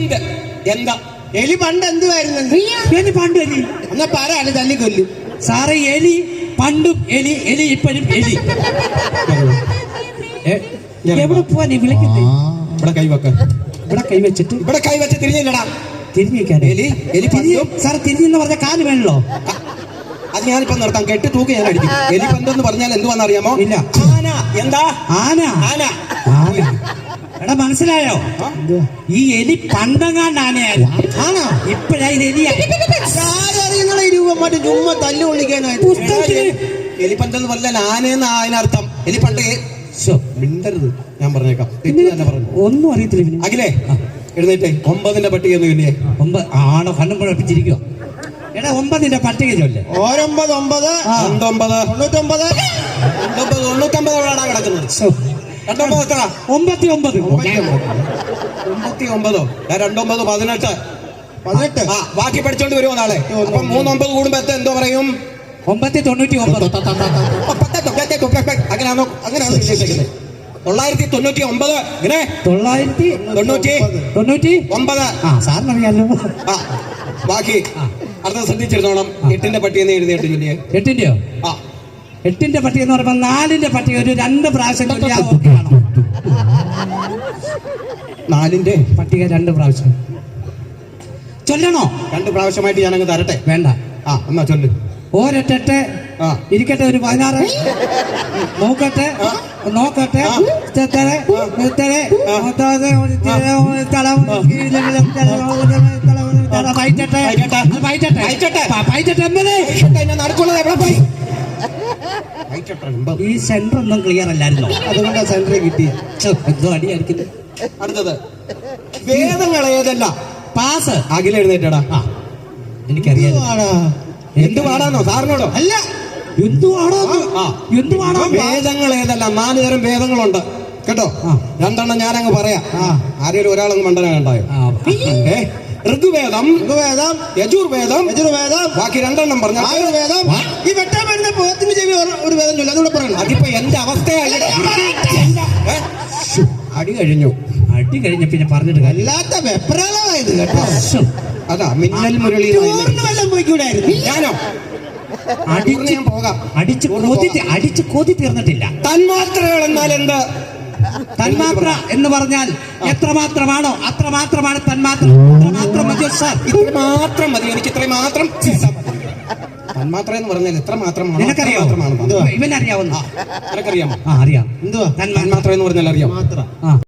പണ്ട് എന്താ എലി പണ്ട് എന്തുവായിരുന്നു? എലി പണ്ട് എലി എന്നാ പാരാണ് തല്ലിക്കൊല്ലു സാറേ. എലി പണ്ടും എലി, എലി ഇപ്പോഴും എലി. എവിടെ പോവാൻ വിളിക്കുന്നത്? ഇവിടെ കൈവെക്ക, ഇവിടെ കൈവച്ചിട്ട് ഇവിടെ കൈവച്ച് തിരിഞ്ഞില്ലടാ. തിരിഞ്ഞിരിക്കാൻ എലി എലി പന്തും. സാർ തിരിഞ്ഞെന്ന് പറഞ്ഞ കാല് വേണല്ലോ. അത് ഞാനിപ്പോ നിർത്താം. കെട്ടി തൂക്കി ഞാൻ അടിക്കും. എലി പന്തെന്ന് പറഞ്ഞാൽ എന്തുവാന്ന് അറിയാമോ? ഇല്ല. ആന. എന്താ? ആന. ആന. ആന. എടാ മനസ്സിലായോ? ഈ എലി പണ്ടങ്ങാണ്ട് ആനയായിരുന്നു. ആണോ? ഇപ്പഴാ ഇത് എലിയായി. ആരറിയുന്ന ഈ രൂപം മറ്റേ ചുമ്മാ തല്ലു കൊള്ളിക്കാനായിട്ട്. എലിപ്പന്തെന്ന് പറഞ്ഞാൽ ആനയെന്ന് അതിനർത്ഥം. എലി പണ്ട് മിണ്ടരുത്, ഞാൻ പറഞ്ഞേക്കാം. തെറ്റ് തന്നെ പറഞ്ഞു. ഒന്നും അറിയത്തില്ല ഇവന്. അഖിലേ എഴുന്നേറ്റേ. 9ന്റെ പട്ടിക എന്ന് ചൊല്ലിയേ. 9 ആണോ? കണ്ണും കുഴപ്പിച്ചിരിക്കുക. എടാ 9ന്റെ പട്ടിക ചൊല്ലേ. 9 9 99 99 99 എവിടെയാടാ കിടക്കുന്നത്? 29 എത്ര? 99. 29. 29 18. 18. ആ ബാക്കി പഠിച്ചോണ്ട് വരുമോ നാളെ? അപ്പൊ 3 9 കൂടുമ്പോ എന്തോ പറയും? 999. അങ്ങനെയാണോ? അങ്ങനെയാണോ വിശേഷിക്കുന്നത്? 999. ഇങ്ങനെ 999. ആ സാറിനറിയാലോ. ആ ബാക്കി അർത്ഥം ശ്രദ്ധിച്ചിരുന്നോണം. 8ന്റെ പട്ടി എന്ന് എഴുതിയിട്ട് ചൊല്ലിയേ. 8ന്റെയോ? ആ 8ന്റെ പട്ടിക എന്ന് പറയുമ്പോൾ 4ന്റെ പട്ടിക ഒരു 2 പ്രാവശ്യം ചൊല്ലിയാൽ ഓക്കെ ആണോ? 4ന്റെ പട്ടിക 2 പ്രാവശ്യം ചൊല്ലണോ? 2 പ്രാവശ്യമായിട്ട് ഞാനങ്ങ് തരട്ടെ. വേണ്ട. ആ എന്നാ ചൊല്ല്. ഓരൊട്ടെ ആ ഇരിക്കട്ടെ. ഒരു 16 നോക്കട്ടെ നോക്കട്ടെ. ഈ സെന്റർ ഒന്നും ക്ലിയർ അല്ലായിരുന്നോ? അതുകൊണ്ടാ സെന്ററിൽ കിട്ടി. എന്തോ അടിയായിരിക്കുന്നു. അടുത്തത് വേദങ്ങൾ ഏതല്ല? പാസ്. അഖില എഴുന്നേറ്റടാ. എനിക്കറിയാം. എന്ത് പാടാന്നോ? സാറിനോടോ? അല്ല, എന്തുവാണോ? എന്തുവാണോ? വേദങ്ങൾ ഏതല്ല? 4 തരം വേദങ്ങളുണ്ട് കേട്ടോ. 2 എണ്ണം ഞാനങ്ങ് പറയാം. ആരെങ്കിലും ഒരാളങ്ങ് മണ്ടനാണ്ടായോ? ഋഗ്വേദം, യജുർവേദം, ബാക്കി 2 എണ്ണം പറഞ്ഞു. ആയുർവേദം. ഈ വെട്ടാൻ വരുന്ന പോത്തിന് ചെവി ഒരു വേദം ചൊല്ലു. അതുകൂടെ പറയണം. അതിപ്പോ എന്റെ അവസ്ഥയായി. അടി കഴിഞ്ഞു. അടി കഴിഞ്ഞ പിന്നെ പറഞ്ഞിട്ട് വല്ലാത്ത വെപ്രാളമായത് കേട്ടോ. അതാ മിന്നൽ മുരളി. വല്ലതും പോയിക്കൂടായിരുന്നു. ഞാനോ? ഞാൻ പോകാം. അടിച്ച് കൊതി തീർന്നിട്ടില്ല. തന്മാത്രകൾ എന്നാൽ എന്ത്? തന്മാത്ര എന്ന് പറഞ്ഞാൽ എത്രമാത്രമാണോ അത്രമാത്രമാണ് തന്മാത്ര. മാത്രം മതിയോ സാർ? ഇത്ര മാത്രം മതി. എനിക്ക് ഇത്ര മാത്രം. തന്മാത്ര എന്ന് പറഞ്ഞാൽ എത്ര മാത്രമാണ്? നിനക്കറിയാമോ? ഇവനറിയാവുന്ന? നിനക്കറിയാമോ? അറിയാം. എന്തുവാ തന്മാത്ര എന്ന് പറഞ്ഞാൽ? അറിയാം.